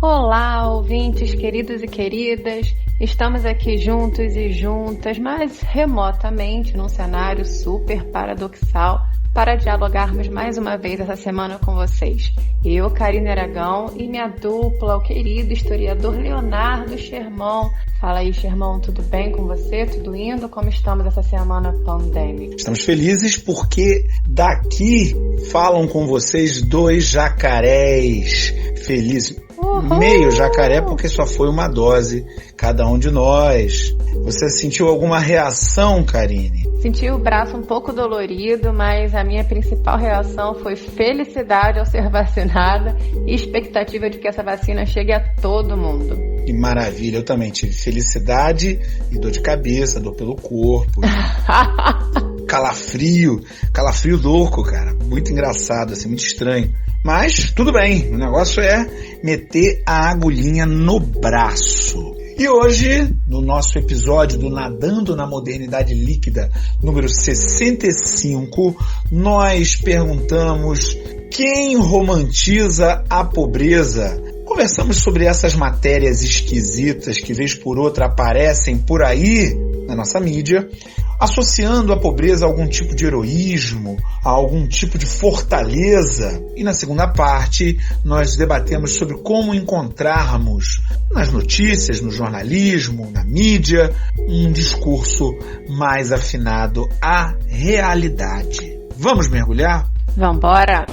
Olá, ouvintes queridos e queridas, estamos aqui juntos e juntas, mas remotamente, num cenário super paradoxal, para dialogarmos mais uma vez essa semana com vocês. Eu, Karine Aragão, e minha dupla, o querido historiador Leonardo Sherman. Fala aí, Sherman, tudo bem com você? Tudo indo? Como estamos essa semana pandêmica? Estamos felizes porque daqui falam com vocês dois jacarés felizes. Uhul! Meio jacaré porque só foi uma dose, cada um de nós. Você sentiu alguma reação, Karine? Senti o braço um pouco dolorido, mas a minha principal reação foi felicidade ao ser vacinada e expectativa de que essa vacina chegue a todo mundo. Que maravilha, eu também tive felicidade e dor de cabeça, dor pelo corpo. Calafrio louco, cara. Muito engraçado, assim, muito estranho. Mas tudo bem, o negócio é meter a agulhinha no braço. E hoje, no nosso episódio do Nadando na Modernidade Líquida, número 65, nós perguntamos quem romantiza a pobreza? Conversamos sobre essas matérias esquisitas que vez por outra aparecem por aí na nossa mídia, associando a pobreza a algum tipo de heroísmo, a algum tipo de fortaleza. E na segunda parte, nós debatemos sobre como encontrarmos nas notícias, no jornalismo, na mídia, um discurso mais afinado à realidade. Vamos mergulhar? Vambora!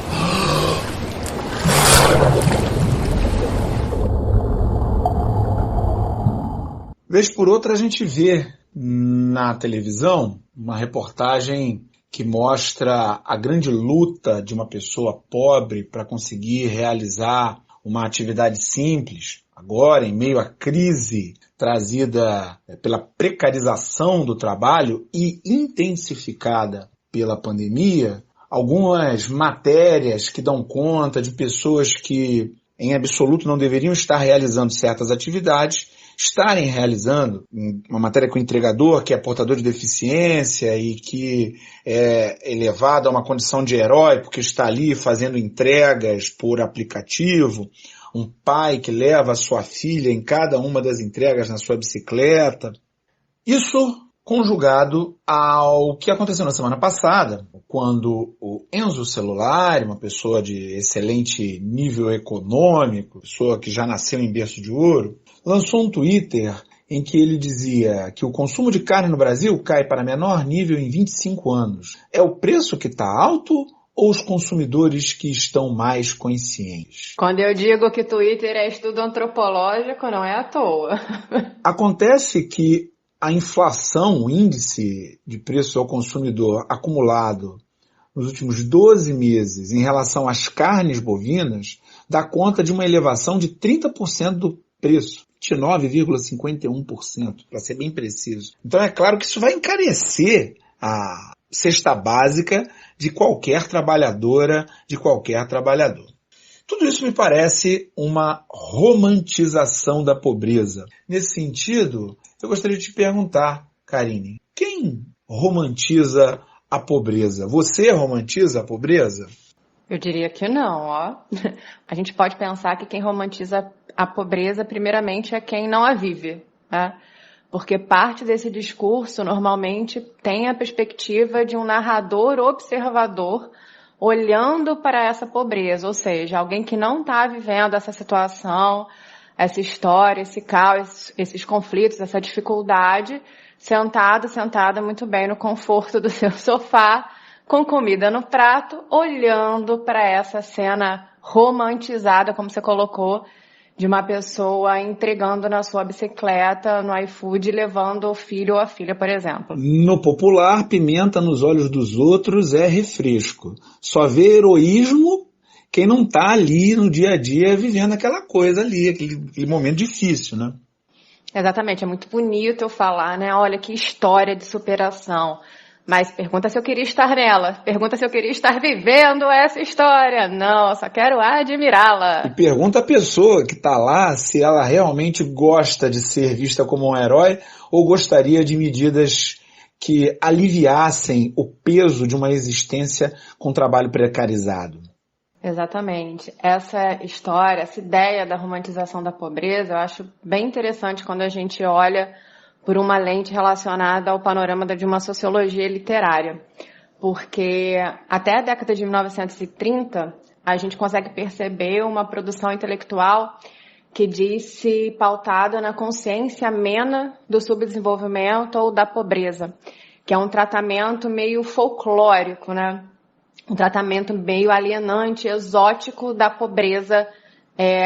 Vez por outra a gente vê na televisão uma reportagem que mostra a grande luta de uma pessoa pobre para conseguir realizar uma atividade simples. Agora, em meio à crise trazida pela precarização do trabalho e intensificada pela pandemia, algumas matérias que dão conta de pessoas que, em absoluto, não deveriam estar realizando certas atividades, estarem realizando. Uma matéria com o entregador que é portador de deficiência e que é elevado a uma condição de herói porque está ali fazendo entregas por aplicativo, um pai que leva a sua filha em cada uma das entregas na sua bicicleta. Isso conjugado ao que aconteceu na semana passada, quando o Enzo Celulari, uma pessoa de excelente nível econômico, pessoa que já nasceu em berço de ouro, lançou um Twitter em que ele dizia que o consumo de carne no Brasil cai para menor nível em 25 anos. É o preço que está alto ou os consumidores que estão mais conscientes? Quando eu digo que Twitter é estudo antropológico, não é à toa. Acontece que a inflação, o índice de preço ao consumidor acumulado nos últimos 12 meses em relação às carnes bovinas dá conta de uma elevação de 30% do preço, 29,51%, para ser bem preciso. Então é claro que isso vai encarecer a cesta básica de qualquer trabalhadora, de qualquer trabalhador. Tudo isso me parece uma romantização da pobreza. Nesse sentido, eu gostaria de te perguntar, Karine, quem romantiza a pobreza? Você romantiza a pobreza? Eu diria que não, ó. A gente pode pensar que quem romantiza a pobreza, primeiramente, é quem não a vive, né? Porque parte desse discurso, normalmente, tem a perspectiva de um narrador observador olhando para essa pobreza, ou seja, alguém que não está vivendo essa situação, essa história, esse caos, esses conflitos, essa dificuldade, sentada muito bem no conforto do seu sofá, com comida no prato, olhando para essa cena romantizada, como você colocou, de uma pessoa entregando na sua bicicleta, no iFood, levando o filho ou a filha, por exemplo. No popular, pimenta nos olhos dos outros é refresco. Só vê heroísmo quem não está ali no dia a dia vivendo aquela coisa ali, aquele momento difícil, né? Exatamente, é muito bonito eu falar, né? Olha que história de superação. Mas pergunta se eu queria estar nela. Pergunta se eu queria estar vivendo essa história. Não, eu só quero admirá-la. E pergunta a pessoa que está lá se ela realmente gosta de ser vista como um herói ou gostaria de medidas que aliviassem o peso de uma existência com trabalho precarizado. Exatamente. Essa história, essa ideia da romantização da pobreza, eu acho bem interessante quando a gente olha por uma lente relacionada ao panorama de uma sociologia literária. Porque até a década de 1930, a gente consegue perceber uma produção intelectual que disse pautada na consciência amena do subdesenvolvimento ou da pobreza, que é um tratamento meio folclórico, né? Um tratamento meio alienante, exótico da pobreza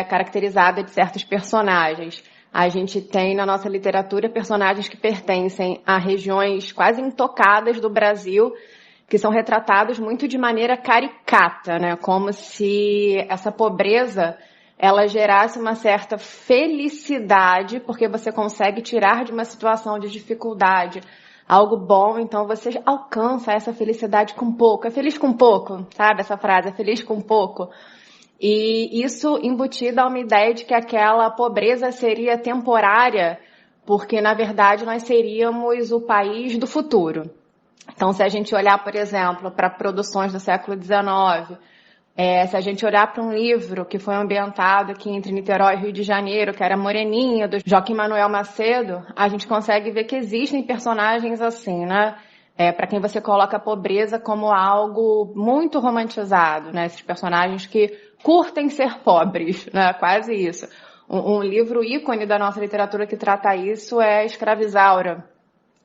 caracterizada de certos personagens. A gente tem na nossa literatura personagens que pertencem a regiões quase intocadas do Brasil, que são retratados muito de maneira caricata, né? Como se essa pobreza ela gerasse uma certa felicidade, porque você consegue tirar de uma situação de dificuldade algo bom, então você alcança essa felicidade com pouco. É feliz com pouco, sabe essa frase? É feliz com pouco. E isso embutido a uma ideia de que aquela pobreza seria temporária, porque, na verdade, nós seríamos o país do futuro. Então, se a gente olhar, por exemplo, para produções do século XIX, se a gente olhar para um livro que foi ambientado aqui entre Niterói e Rio de Janeiro, que era Moreninha, do Joaquim Manuel Macedo, a gente consegue ver que existem personagens assim, né? Para quem você coloca a pobreza como algo muito romantizado, né? Esses personagens que curtem ser pobres, né? Quase isso. Um livro ícone da nossa literatura que trata isso é Escravizaura,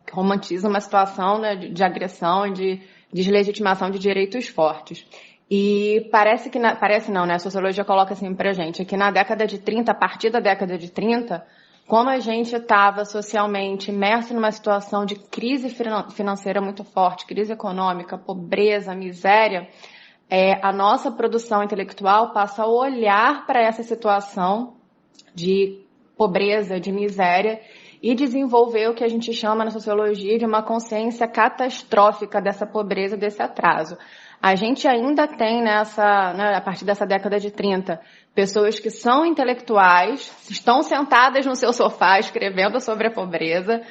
que romantiza uma situação, né, de agressão, de deslegitimação de direitos fortes. E parece não, né? A sociologia coloca assim pra gente, que na década de 30, a partir da década de 30, como a gente estava socialmente imerso numa situação de crise financeira muito forte, crise econômica, pobreza, miséria, a nossa produção intelectual passa a olhar para essa situação de pobreza, de miséria, e desenvolver o que a gente chama na sociologia de uma consciência catastrófica dessa pobreza, desse atraso. A gente ainda tem a partir dessa década de 30, pessoas que são intelectuais, estão sentadas no seu sofá escrevendo sobre a pobreza,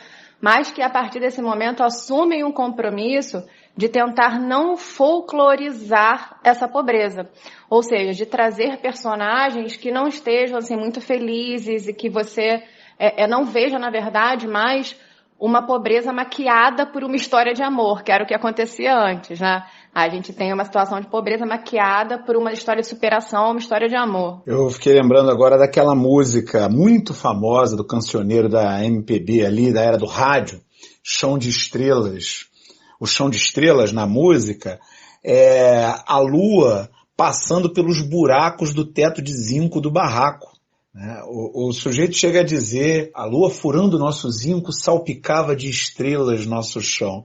mas que a partir desse momento assumem um compromisso de tentar não folclorizar essa pobreza. Ou seja, de trazer personagens que não estejam assim, muito felizes e que você não veja, na verdade, mais uma pobreza maquiada por uma história de amor, que era o que acontecia antes, né? A gente tem uma situação de pobreza maquiada por uma história de superação, uma história de amor. Eu fiquei lembrando agora daquela música muito famosa do cancioneiro da MPB ali, da era do rádio, Chão de Estrelas. O Chão de Estrelas na música é a lua passando pelos buracos do teto de zinco do barraco. O sujeito chega a dizer, a lua furando o nosso zinco salpicava de estrelas nosso chão.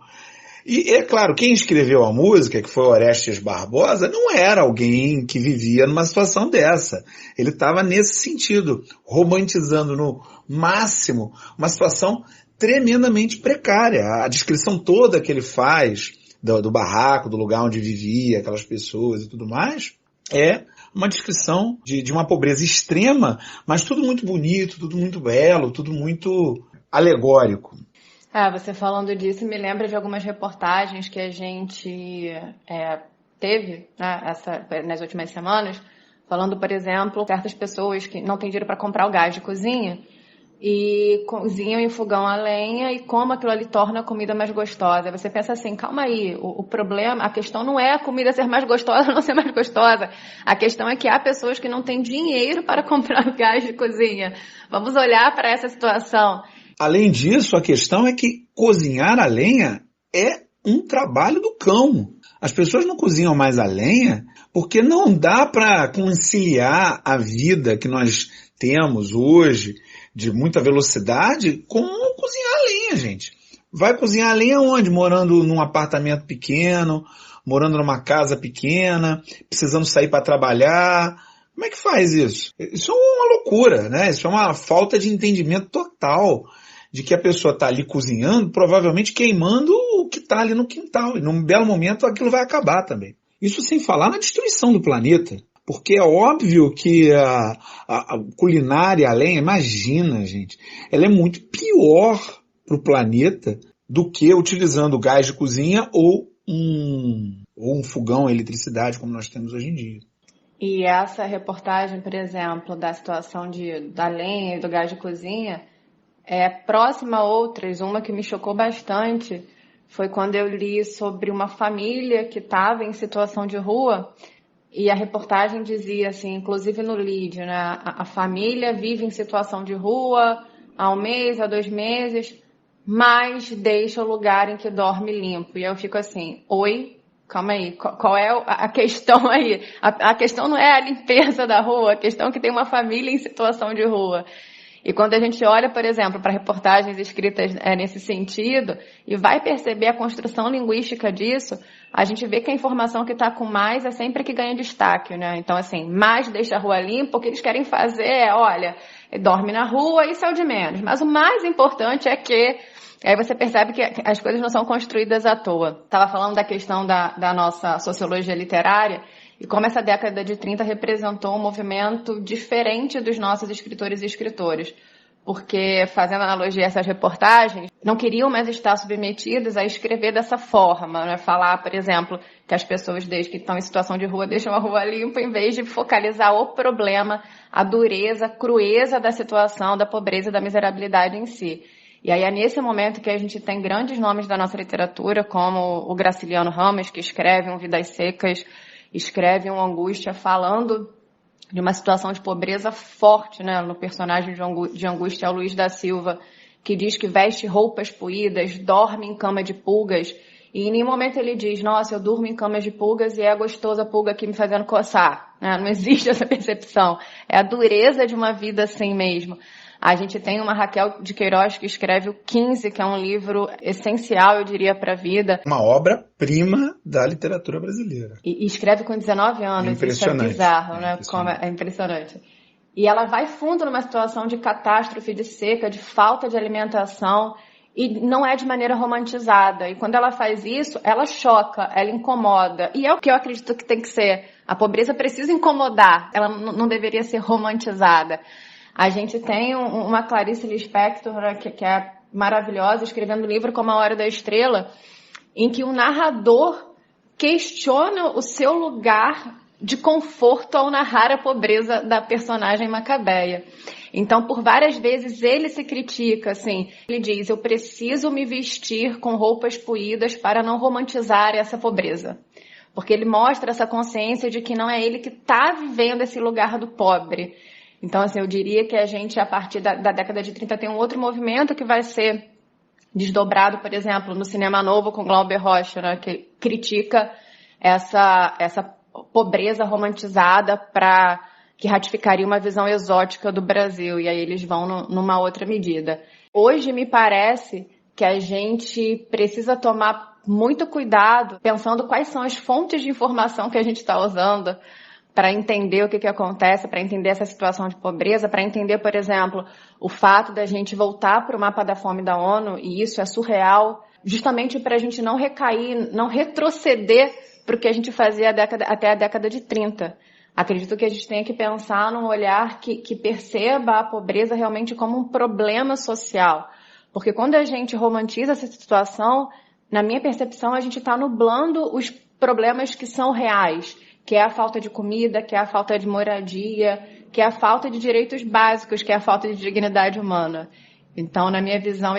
E é claro, quem escreveu a música, que foi Orestes Barbosa, não era alguém que vivia numa situação dessa. Ele estava nesse sentido, romantizando no máximo uma situação tremendamente precária. A descrição toda que ele faz do barraco, do lugar onde vivia, aquelas pessoas e tudo mais, é uma descrição de uma pobreza extrema, mas tudo muito bonito, tudo muito belo, tudo muito alegórico. Você falando disso me lembra de algumas reportagens que a gente teve, né, nas últimas semanas, falando, por exemplo, certas pessoas que não têm dinheiro para comprar o gás de cozinha e cozinham em fogão a lenha e como aquilo ali torna a comida mais gostosa. Você pensa assim, calma aí, o problema, a questão não é a comida ser mais gostosa ou não ser mais gostosa. A questão é que há pessoas que não têm dinheiro para comprar o gás de cozinha. Vamos olhar para essa situação. Além disso, a questão é que cozinhar a lenha é um trabalho do cão. As pessoas não cozinham mais a lenha porque não dá para conciliar a vida que nós temos hoje de muita velocidade com cozinhar a lenha, gente. Vai cozinhar a lenha onde? Morando num apartamento pequeno, morando numa casa pequena, precisando sair para trabalhar. Como é que faz isso? Isso é uma loucura, né? Isso é uma falta de entendimento total de que a pessoa está ali cozinhando, provavelmente queimando o que está ali no quintal. E num belo momento aquilo vai acabar também. Isso sem falar na destruição do planeta. Porque é óbvio que a culinária, a lenha, imagina, gente, ela é muito pior para o planeta do que utilizando gás de cozinha ou um fogão a eletricidade, como nós temos hoje em dia. E essa reportagem, por exemplo, da situação da lenha e do gás de cozinha, é próxima a outras. Uma que me chocou bastante foi quando eu li sobre uma família que estava em situação de rua e a reportagem dizia assim, inclusive no lead, né? A família vive em situação de rua há 1 mês, há 2 meses, mas deixa o lugar em que dorme limpo. E eu fico assim, oi? Calma aí, qual é a questão aí? A questão não é a limpeza da rua, a questão é que tem uma família em situação de rua. E quando a gente olha, por exemplo, para reportagens escritas nesse sentido e vai perceber a construção linguística disso, a gente vê que a informação que está com mais é sempre a que ganha destaque, né? Então, assim, mais deixa a rua limpa, o que eles querem fazer é, olha, dorme na rua, isso é o de menos. Mas o mais importante é que aí você percebe que as coisas não são construídas à toa. Estava falando da questão da nossa sociologia literária e como essa década de 30 representou um movimento diferente dos nossos escritores e escritoras. Porque, fazendo analogia a essas reportagens, não queriam mais estar submetidos a escrever dessa forma, né? Falar, por exemplo, que as pessoas desde que estão em situação de rua deixam a rua limpa, em vez de focalizar o problema, a dureza, a crueza da situação, da pobreza e da miserabilidade em si. E aí é nesse momento que a gente tem grandes nomes da nossa literatura, como o Graciliano Ramos, que escreve um Vidas Secas, escreve um Angústia, falando de uma situação de pobreza forte, né? No personagem de Angústia, é o Luiz da Silva, que diz que veste roupas poídas, dorme em cama de pulgas, e em nenhum momento ele diz, nossa, eu durmo em camas de pulgas e é gostosa a pulga aqui me fazendo coçar. Não existe essa percepção. É a dureza de uma vida assim mesmo. A gente tem uma Raquel de Queiroz que escreve o 15, que é um livro essencial, eu diria, para a vida. Uma obra-prima da literatura brasileira. E escreve com 19 anos. Impressionante. Isso é bizarro, né? Impressionante. É impressionante. E ela vai fundo numa situação de catástrofe, de seca, de falta de alimentação, e não é de maneira romantizada. E quando ela faz isso, ela choca, ela incomoda. E é o que eu acredito que tem que ser. A pobreza precisa incomodar, ela não deveria ser romantizada. A gente tem uma Clarice Lispector, né, que é maravilhosa, escrevendo um livro como A Hora da Estrela, em que o narrador questiona o seu lugar de conforto ao narrar a pobreza da personagem Macabeia. Então, por várias vezes, ele se critica, assim, ele diz, eu preciso me vestir com roupas poídas para não romantizar essa pobreza. Porque ele mostra essa consciência de que não é ele que está vivendo esse lugar do pobre. Então, assim, eu diria que a gente, a partir da década de 30, tem um outro movimento que vai ser desdobrado, por exemplo, no Cinema Novo com Glauber Rocha, né, que critica essa pobreza romantizada que ratificaria uma visão exótica do Brasil, e aí eles vão numa outra medida. Hoje, me parece que a gente precisa tomar muito cuidado, pensando quais são as fontes de informação que a gente está usando, para entender o que acontece, para entender essa situação de pobreza, para entender, por exemplo, o fato da gente voltar para o mapa da fome da ONU, e isso é surreal, justamente para a gente não recair, não retroceder para o que a gente fazia até a década de 30. Acredito que a gente tenha que pensar num olhar que perceba a pobreza realmente como um problema social. Porque quando a gente romantiza essa situação, na minha percepção, a gente está nublando os problemas que são reais, que é a falta de comida, que é a falta de moradia, que é a falta de direitos básicos, que é a falta de dignidade humana. Então, na minha visão,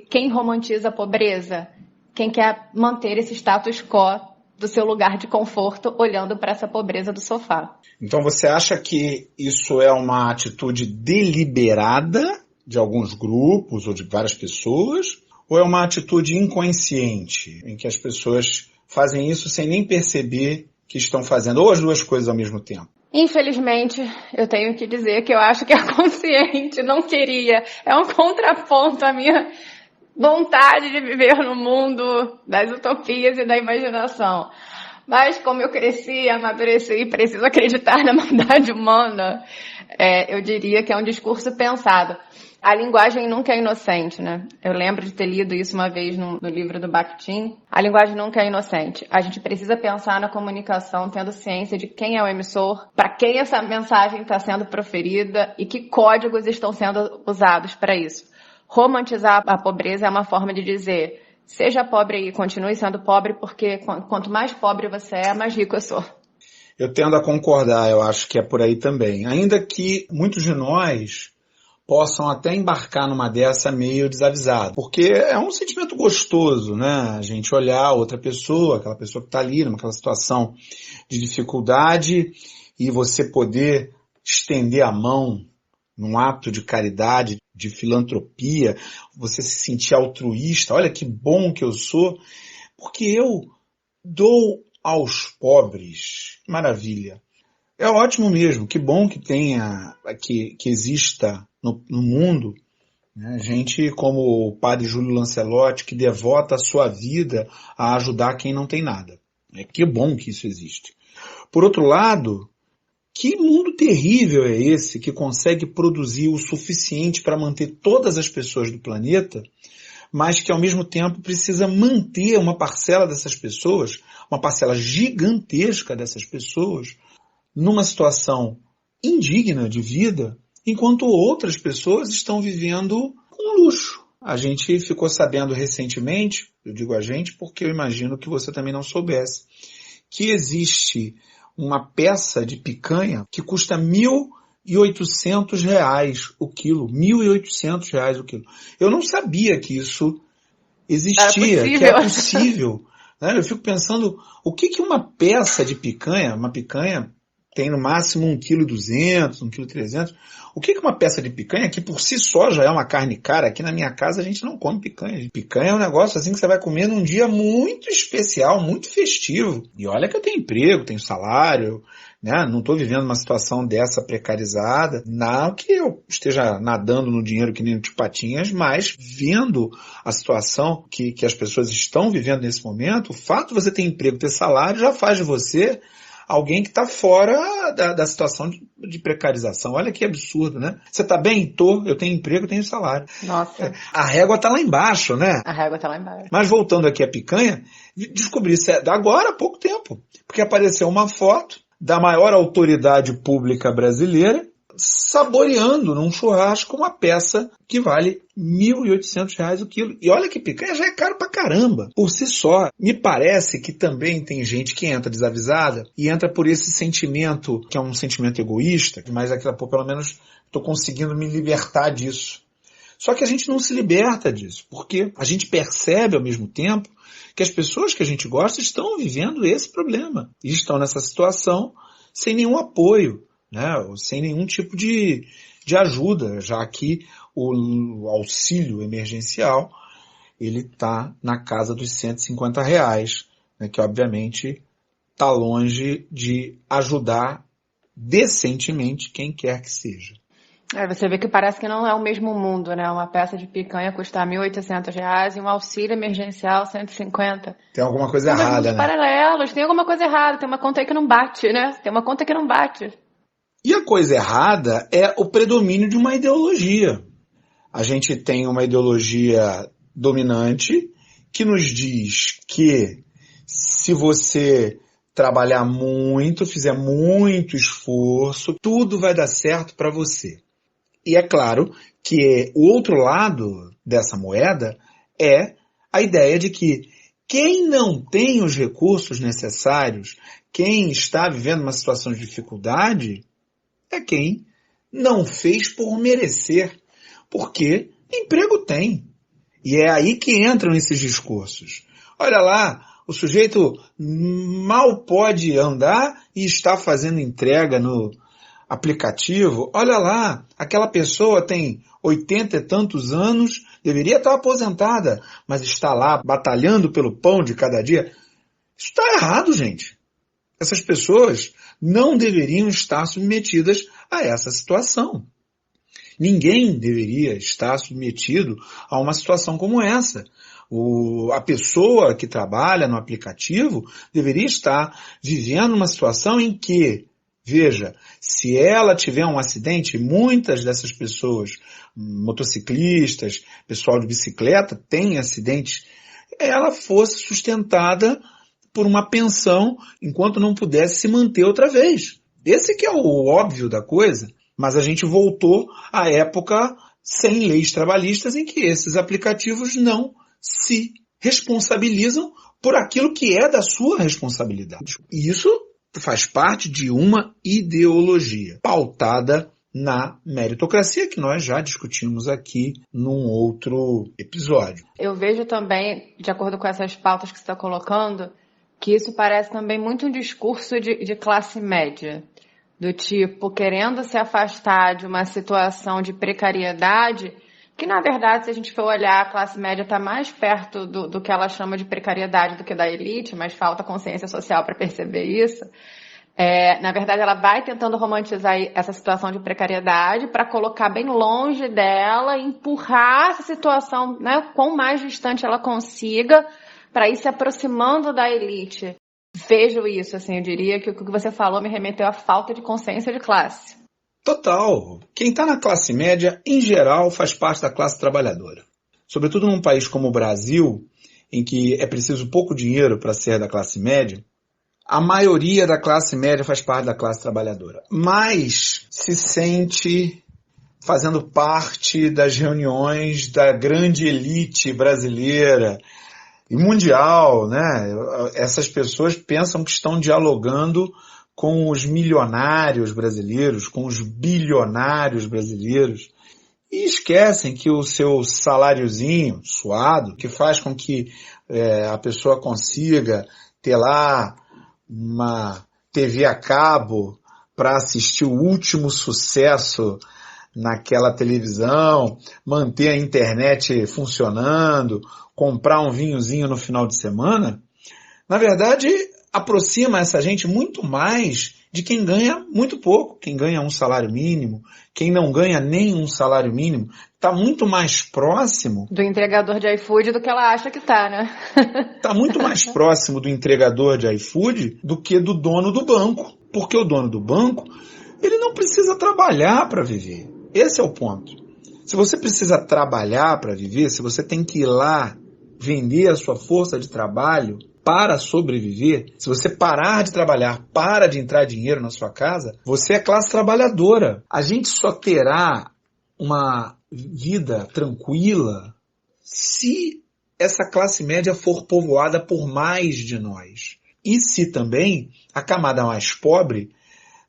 quem romantiza a pobreza, quem quer manter esse status quo do seu lugar de conforto, olhando para essa pobreza do sofá. Então, você acha que isso é uma atitude deliberada de alguns grupos ou de várias pessoas, ou é uma atitude inconsciente, em que as pessoas fazem isso sem nem perceber que estão fazendo, ou as duas coisas ao mesmo tempo? Infelizmente, eu tenho que dizer que eu acho que é consciente, não queria. É um contraponto à minha vontade de viver no mundo das utopias e da imaginação. Mas como eu cresci, amadureci e preciso acreditar na maldade humana, eu diria que é um discurso pensado. A linguagem nunca é inocente, né? Eu lembro de ter lido isso uma vez no livro do Bakhtin. A linguagem nunca é inocente. A gente precisa pensar na comunicação tendo ciência de quem é o emissor, para quem essa mensagem está sendo proferida e que códigos estão sendo usados para isso. Romantizar a pobreza é uma forma de dizer, seja pobre e continue sendo pobre, porque quanto mais pobre você é, mais rico eu sou. Eu tendo a concordar, eu acho que é por aí também. Ainda que muitos de nós possam até embarcar numa dessa meio desavisado. Porque é um sentimento gostoso, né? A gente olhar outra pessoa, aquela pessoa que está ali, naquela situação de dificuldade, e você poder estender a mão num ato de caridade, de filantropia, você se sentir altruísta. Olha que bom que eu sou, porque eu dou aos pobres. Maravilha. É ótimo mesmo, que bom que tenha, que exista no mundo, né, gente como o padre Júlio Lancelotti, que devota a sua vida a ajudar quem não tem nada. Que bom que isso existe. Por outro lado, que mundo terrível é esse que consegue produzir o suficiente para manter todas as pessoas do planeta, mas que ao mesmo tempo precisa manter uma parcela dessas pessoas, uma parcela gigantesca dessas pessoas, numa situação indigna de vida, enquanto outras pessoas estão vivendo com luxo. A gente ficou sabendo recentemente, eu digo a gente porque eu imagino que você também não soubesse, que existe uma peça de picanha que custa R$ 1.800 o quilo. R$ 1.800 o quilo. Eu não sabia que isso existia, que é possível. Né? Eu fico pensando, o que uma peça de picanha, uma picanha tem no máximo 1,2 kg, 1,3 kg. O que uma peça de picanha, que por si só já é uma carne cara, aqui na minha casa a gente não come picanha. Picanha é um negócio assim que você vai comer num dia muito especial, muito festivo. E olha que eu tenho emprego, tenho salário, né? Não estou vivendo uma situação dessa precarizada. Não que eu esteja nadando no dinheiro que nem o Tio Patinhas, mas vendo a situação que as pessoas estão vivendo nesse momento, o fato de você ter emprego, ter salário, já faz de você alguém que está fora da situação de precarização. Olha que absurdo, né? Você está bem? Tô. Eu tenho emprego, eu tenho salário. Nossa. A régua está lá embaixo, né? A régua está lá embaixo. Mas voltando aqui à picanha, descobri isso agora há pouco tempo. Porque apareceu uma foto da maior autoridade pública brasileira saboreando num churrasco uma peça que vale R$ 1.800 o quilo. E olha que picanha já é caro pra caramba. Por si só, me parece que também tem gente que entra desavisada e entra por esse sentimento, que é um sentimento egoísta, mas aqui, pelo menos estou conseguindo me libertar disso. Só que a gente não se liberta disso, porque a gente percebe ao mesmo tempo que as pessoas que a gente gosta estão vivendo esse problema e estão nessa situação sem nenhum apoio, né, sem nenhum tipo de ajuda, já que o auxílio emergencial ele está na casa dos R$ 150, né, que obviamente está longe de ajudar decentemente quem quer que seja. Você vê que parece que não é o mesmo mundo, né? Uma peça de picanha custar R$ 1.800 e um auxílio emergencial 150. Tem alguma coisa errada, né? Paralelos, tem alguma coisa errada, tem uma conta aí que não bate, né? Tem uma conta que não bate. E a coisa errada é o predomínio de uma ideologia. A gente tem uma ideologia dominante que nos diz que se você trabalhar muito, fizer muito esforço, tudo vai dar certo para você. E é claro que o outro lado dessa moeda é a ideia de que quem não tem os recursos necessários, quem está vivendo uma situação de dificuldade, é quem não fez por merecer, porque emprego tem. E é aí que entram esses discursos. Olha lá, o sujeito mal pode andar e está fazendo entrega no aplicativo. Olha lá, aquela pessoa tem 80 e tantos anos, deveria estar aposentada, mas está lá batalhando pelo pão de cada dia. Isso está errado, gente. Essas pessoas não deveriam estar submetidas a essa situação. Ninguém deveria estar submetido a uma situação como essa. A pessoa que trabalha no aplicativo deveria estar vivendo uma situação em que, veja, se ela tiver um acidente, muitas dessas pessoas, motociclistas, pessoal de bicicleta, têm acidentes, ela fosse sustentada por uma pensão enquanto não pudesse se manter outra vez. Esse que é o óbvio da coisa, mas a gente voltou à época sem leis trabalhistas em que esses aplicativos não se responsabilizam por aquilo que é da sua responsabilidade. E isso faz parte de uma ideologia pautada na meritocracia, que nós já discutimos aqui num outro episódio. Eu vejo também, de acordo com essas pautas que você está colocando, que isso parece também muito um discurso de classe média, do tipo, querendo se afastar de uma situação de precariedade, que na verdade, se a gente for olhar, a classe média está mais perto do que ela chama de precariedade do que da elite, mas falta consciência social para perceber isso. Na verdade, ela vai tentando romantizar essa situação de precariedade para colocar bem longe dela e empurrar essa situação, né, quão mais distante ela consiga, para ir se aproximando da elite. Vejo isso, assim, eu diria que o que você falou me remeteu à falta de consciência de classe. Total. Quem está na classe média, em geral, faz parte da classe trabalhadora. Sobretudo num país como o Brasil, em que é preciso pouco dinheiro para ser da classe média, a maioria da classe média faz parte da classe trabalhadora, mas se sente fazendo parte das reuniões da grande elite brasileira e mundial, né? Essas pessoas pensam que estão dialogando com os milionários brasileiros, com os bilionários brasileiros, e esquecem que o seu saláriozinho suado, que faz com que a pessoa consiga ter lá uma TV a cabo para assistir o último sucesso naquela televisão, manter a internet funcionando, comprar um vinhozinho no final de semana, na verdade, aproxima essa gente muito mais de quem ganha muito pouco, quem ganha um salário mínimo, quem não ganha nem um salário mínimo, está muito mais próximo do entregador de iFood do que ela acha que tá, né? Está muito mais próximo do entregador de iFood do que do dono do banco. Porque o dono do banco, ele não precisa trabalhar para viver. Esse é o ponto. Se você precisa trabalhar para viver, se você tem que ir lá vender a sua força de trabalho para sobreviver, se você parar de trabalhar, para de entrar dinheiro na sua casa, você é classe trabalhadora. A gente só terá uma vida tranquila se essa classe média for povoada por mais de nós. E se também a camada mais pobre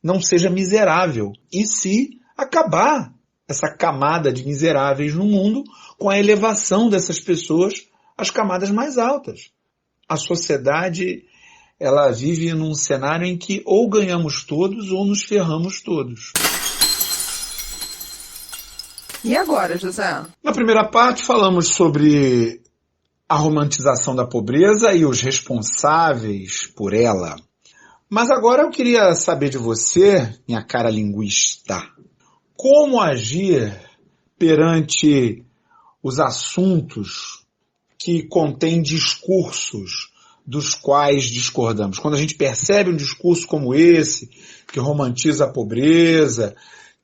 não seja miserável. E se acabar essa camada de miseráveis no mundo com a elevação dessas pessoas às camadas mais altas. A sociedade, ela vive num cenário em que ou ganhamos todos ou nos ferramos todos. E agora, José? Na primeira parte falamos sobre a romantização da pobreza e os responsáveis por ela. Mas agora eu queria saber de você, minha cara linguista, como agir perante os assuntos que contêm discursos dos quais discordamos. Quando a gente percebe um discurso como esse, que romantiza a pobreza,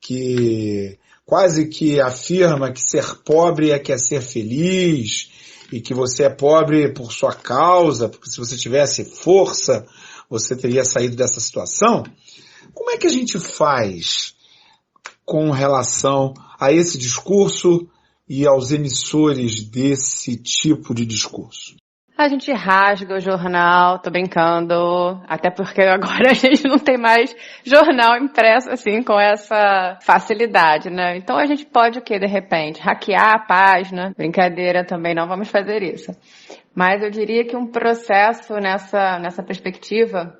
que quase que afirma que ser pobre é que é ser feliz, e que você é pobre por sua causa, porque se você tivesse força, você teria saído dessa situação. Como é que a gente faz com relação a esse discurso e aos emissores desse tipo de discurso? A gente rasga o jornal, tô brincando, até porque agora a gente não tem mais jornal impresso assim com essa facilidade, né? Então a gente pode o quê, de repente? Hackear a página? Brincadeira também, não vamos fazer isso. Mas eu diria que um processo nessa perspectiva,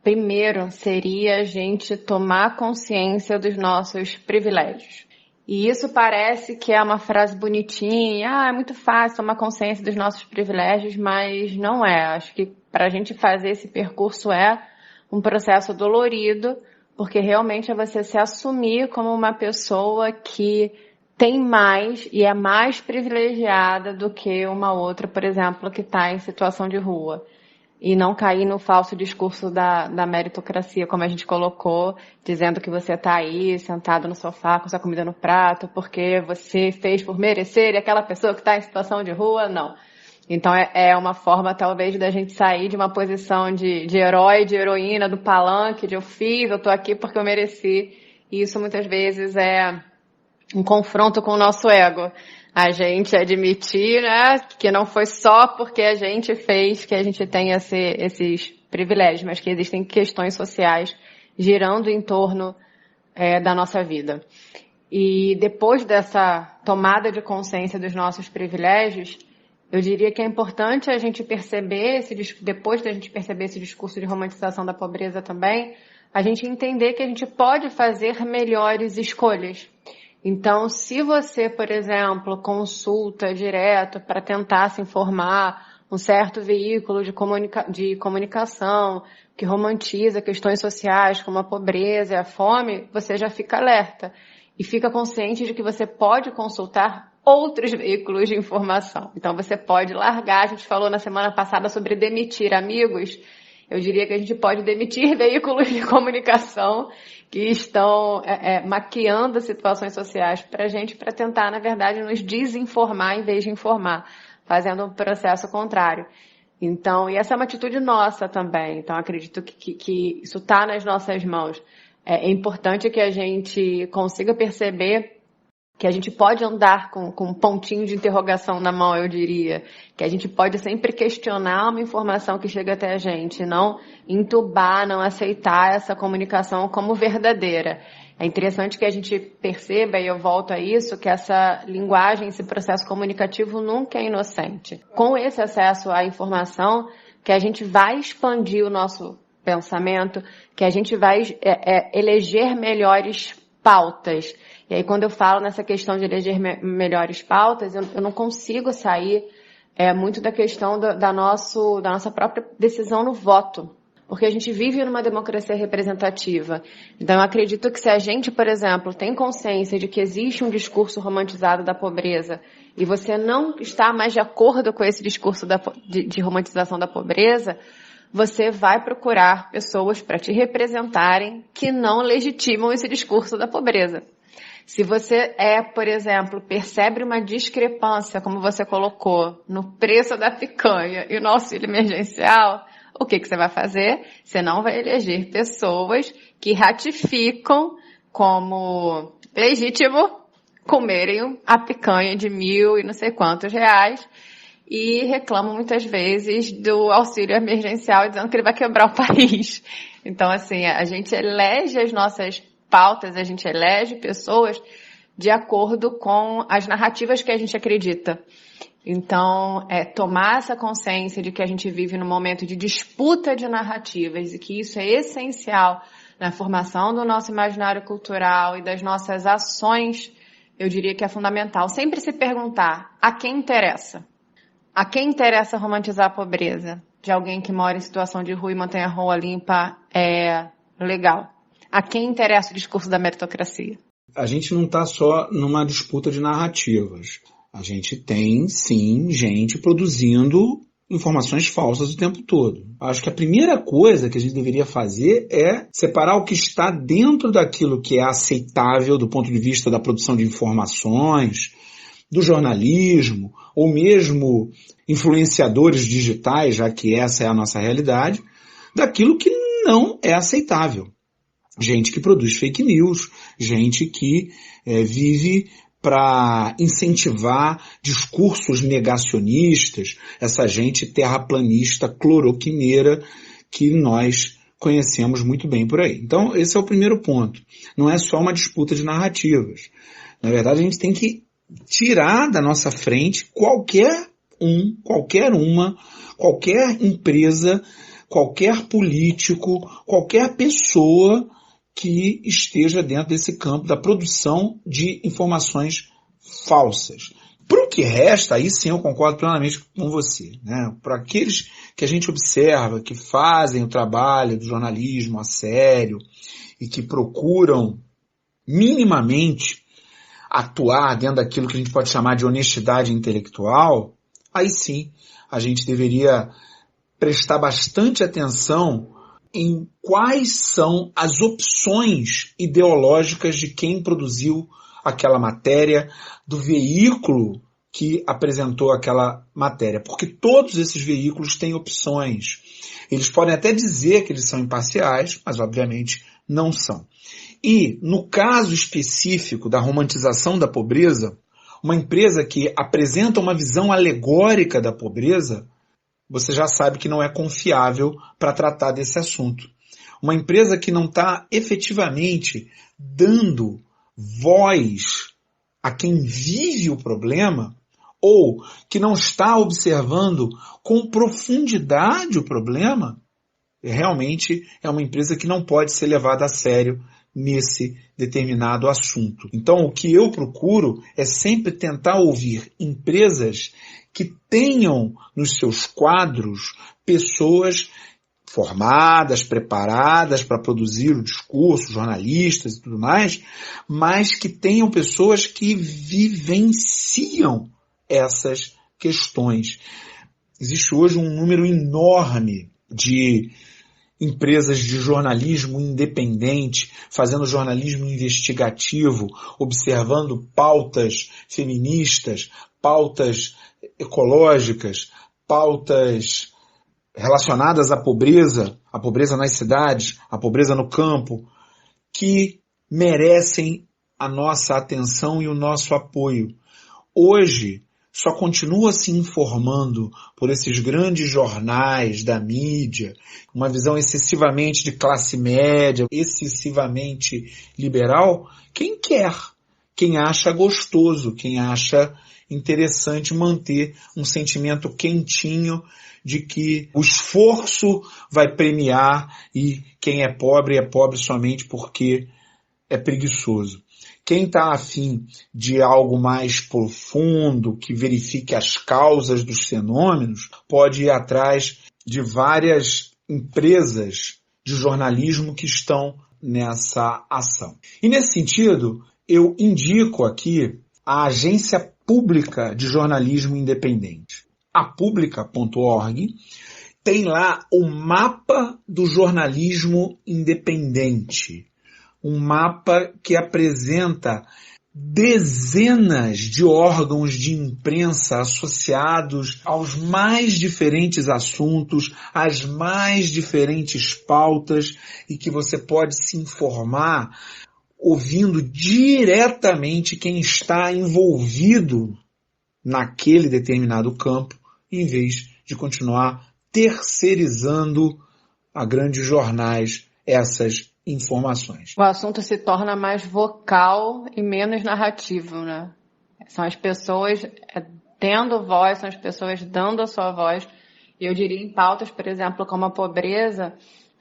primeiro seria a gente tomar consciência dos nossos privilégios. E isso parece que é uma frase bonitinha, é muito fácil tomar consciência dos nossos privilégios, mas não é. Acho que para a gente fazer esse percurso é um processo dolorido, porque realmente é você se assumir como uma pessoa que tem mais e é mais privilegiada do que uma outra, por exemplo, que está em situação de rua. E não cair no falso discurso da meritocracia, como a gente colocou, dizendo que você está aí sentado no sofá com sua comida no prato porque você fez por merecer e aquela pessoa que está em situação de rua, não. Então é uma forma talvez da gente sair de uma posição de herói, de heroína, do palanque, de eu fiz, eu estou aqui porque eu mereci. E isso muitas vezes é um confronto com o nosso ego. A gente admitir, né, que não foi só porque a gente fez que a gente tem esses privilégios, mas que existem questões sociais girando em torno da nossa vida. E depois dessa tomada de consciência dos nossos privilégios, eu diria que é importante a gente perceber, depois da gente perceber esse discurso de romantização da pobreza também, a gente entender que a gente pode fazer melhores escolhas. Então, se você, por exemplo, consulta direto para tentar se informar um certo veículo de comunicação que romantiza questões sociais como a pobreza e a fome, você já fica alerta e fica consciente de que você pode consultar outros veículos de informação. Então, você pode largar, a gente falou na semana passada sobre demitir amigos, eu diria que a gente pode demitir veículos de comunicação que estão maquiando situações sociais para a gente, para tentar, na verdade, nos desinformar em vez de informar, fazendo um processo contrário. Então, e essa é uma atitude nossa também. Então, acredito que isso está nas nossas mãos. É importante que a gente consiga perceber que a gente pode andar com um pontinho de interrogação na mão, eu diria. Que a gente pode sempre questionar uma informação que chega até a gente, não entubar, não aceitar essa comunicação como verdadeira. É interessante que a gente perceba, e eu volto a isso, que essa linguagem, esse processo comunicativo nunca é inocente. Com esse acesso à informação, que a gente vai expandir o nosso pensamento, que a gente vai eleger melhores pautas. E aí, quando eu falo nessa questão de eleger melhores pautas, eu não consigo sair muito da questão da nossa própria decisão no voto. Porque a gente vive numa democracia representativa. Então, eu acredito que se a gente, por exemplo, tem consciência de que existe um discurso romantizado da pobreza e você não está mais de acordo com esse discurso de romantização da pobreza, você vai procurar pessoas para te representarem que não legitimam esse discurso da pobreza. Se você por exemplo, percebe uma discrepância, como você colocou, no preço da picanha e no auxílio emergencial, o que você vai fazer? Você não vai eleger pessoas que ratificam como legítimo comerem a picanha de 1.000 e não sei quantos reais e reclamam muitas vezes do auxílio emergencial dizendo que ele vai quebrar o país. Então, assim, a gente elege as nossas pautas, a gente elege pessoas de acordo com as narrativas que a gente acredita. Então, tomar essa consciência de que a gente vive num momento de disputa de narrativas e que isso é essencial na formação do nosso imaginário cultural e das nossas ações, eu diria que é fundamental. Sempre se perguntar a quem interessa. A quem interessa romantizar a pobreza? De alguém que mora em situação de rua e mantém a rua limpa é legal. A quem interessa o discurso da meritocracia? A gente não está só numa disputa de narrativas. A gente tem, sim, gente produzindo informações falsas o tempo todo. Acho que a primeira coisa que a gente deveria fazer é separar o que está dentro daquilo que é aceitável do ponto de vista da produção de informações, do jornalismo, ou mesmo influenciadores digitais, já que essa é a nossa realidade, daquilo que não é aceitável. Gente que produz fake news, gente que vive para incentivar discursos negacionistas, essa gente terraplanista, cloroquineira, que nós conhecemos muito bem por aí. Então, esse é o primeiro ponto. Não é só uma disputa de narrativas. Na verdade, a gente tem que tirar da nossa frente qualquer empresa, qualquer político, qualquer pessoa que esteja dentro desse campo da produção de informações falsas. Para o que resta, aí sim eu concordo plenamente com você, né? Para aqueles que a gente observa, que fazem o trabalho do jornalismo a sério e que procuram minimamente atuar dentro daquilo que a gente pode chamar de honestidade intelectual, aí sim a gente deveria prestar bastante atenção em quais são as opções ideológicas de quem produziu aquela matéria, do veículo que apresentou aquela matéria. Porque todos esses veículos têm opções. Eles podem até dizer que eles são imparciais, mas obviamente não são. E, no caso específico da romantização da pobreza, uma empresa que apresenta uma visão alegórica da pobreza, você já sabe que não é confiável para tratar desse assunto. Uma empresa que não está efetivamente dando voz a quem vive o problema, ou que não está observando com profundidade o problema, realmente é uma empresa que não pode ser levada a sério nesse determinado assunto. Então, o que eu procuro é sempre tentar ouvir empresas que tenham nos seus quadros pessoas formadas, preparadas para produzir o discurso, jornalistas e tudo mais, mas que tenham pessoas que vivenciam essas questões. Existe hoje um número enorme de empresas de jornalismo independente, fazendo jornalismo investigativo, observando pautas feministas, pautas ecológicas, pautas relacionadas à pobreza nas cidades, à pobreza no campo, que merecem a nossa atenção e o nosso apoio. Hoje, só continua se informando por esses grandes jornais da mídia, uma visão excessivamente de classe média, excessivamente liberal, quem quer, quem acha gostoso, quem acha interessante manter um sentimento quentinho de que o esforço vai premiar e quem é pobre somente porque é preguiçoso. Quem está afim de algo mais profundo, que verifique as causas dos fenômenos, pode ir atrás de várias empresas de jornalismo que estão nessa ação. E nesse sentido, eu indico aqui a Agência Pública de Jornalismo Independente. A Publica.org tem lá o mapa do jornalismo independente. Um mapa que apresenta dezenas de órgãos de imprensa associados aos mais diferentes assuntos, às mais diferentes pautas, e que você pode se informar ouvindo diretamente quem está envolvido naquele determinado campo, em vez de continuar terceirizando a grandes jornais essas informações. O assunto se torna mais vocal e menos narrativo, né? São as pessoas tendo voz, são as pessoas dando a sua voz. E eu diria em pautas, por exemplo, como a pobreza,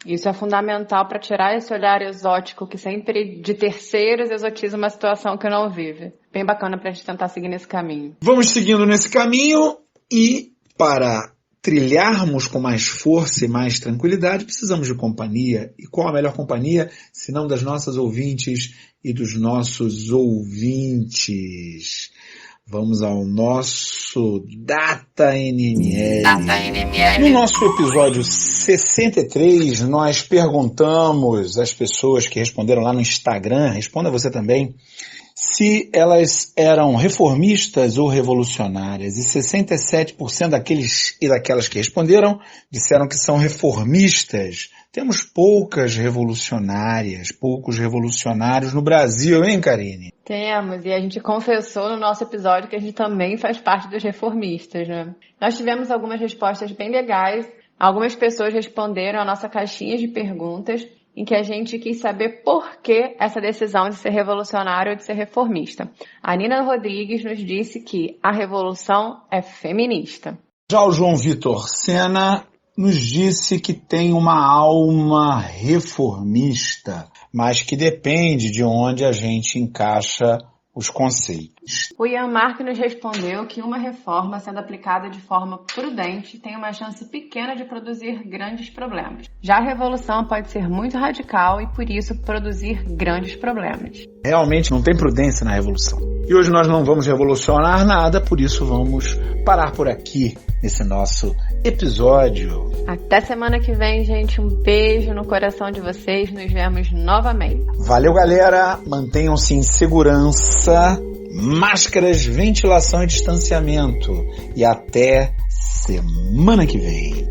isso é fundamental para tirar esse olhar exótico que sempre de terceiros exotiza uma situação que não vive. Bem bacana para a gente tentar seguir nesse caminho. Vamos seguindo nesse caminho e para trilharmos com mais força e mais tranquilidade, precisamos de companhia. E qual a melhor companhia, se não das nossas ouvintes e dos nossos ouvintes? Vamos ao nosso Data NML. No nosso episódio 63, nós perguntamos às pessoas que responderam lá no Instagram, responda você também, se elas eram reformistas ou revolucionárias. E 67% daqueles e daquelas que responderam disseram que são reformistas. Temos poucas revolucionárias, poucos revolucionários no Brasil, hein, Karine? Temos, e a gente confessou no nosso episódio que a gente também faz parte dos reformistas, né? Nós tivemos algumas respostas bem legais. Algumas pessoas responderam a nossa caixinha de perguntas, em que a gente quis saber por que essa decisão de ser revolucionário ou de ser reformista. A Nina Rodrigues nos disse que a revolução é feminista. Já o João Vitor Sena nos disse que tem uma alma reformista, mas que depende de onde a gente encaixa os conceitos. O Ian Mark nos respondeu que uma reforma sendo aplicada de forma prudente tem uma chance pequena de produzir grandes problemas. Já a revolução pode ser muito radical e, por isso, produzir grandes problemas. Realmente não tem prudência na revolução. E hoje nós não vamos revolucionar nada, por isso vamos parar por aqui nesse nosso episódio. Até semana que vem, gente. Um beijo no coração de vocês. Nos vemos novamente. Valeu, galera. Mantenham-se em segurança, máscaras, ventilação e distanciamento. E até semana que vem.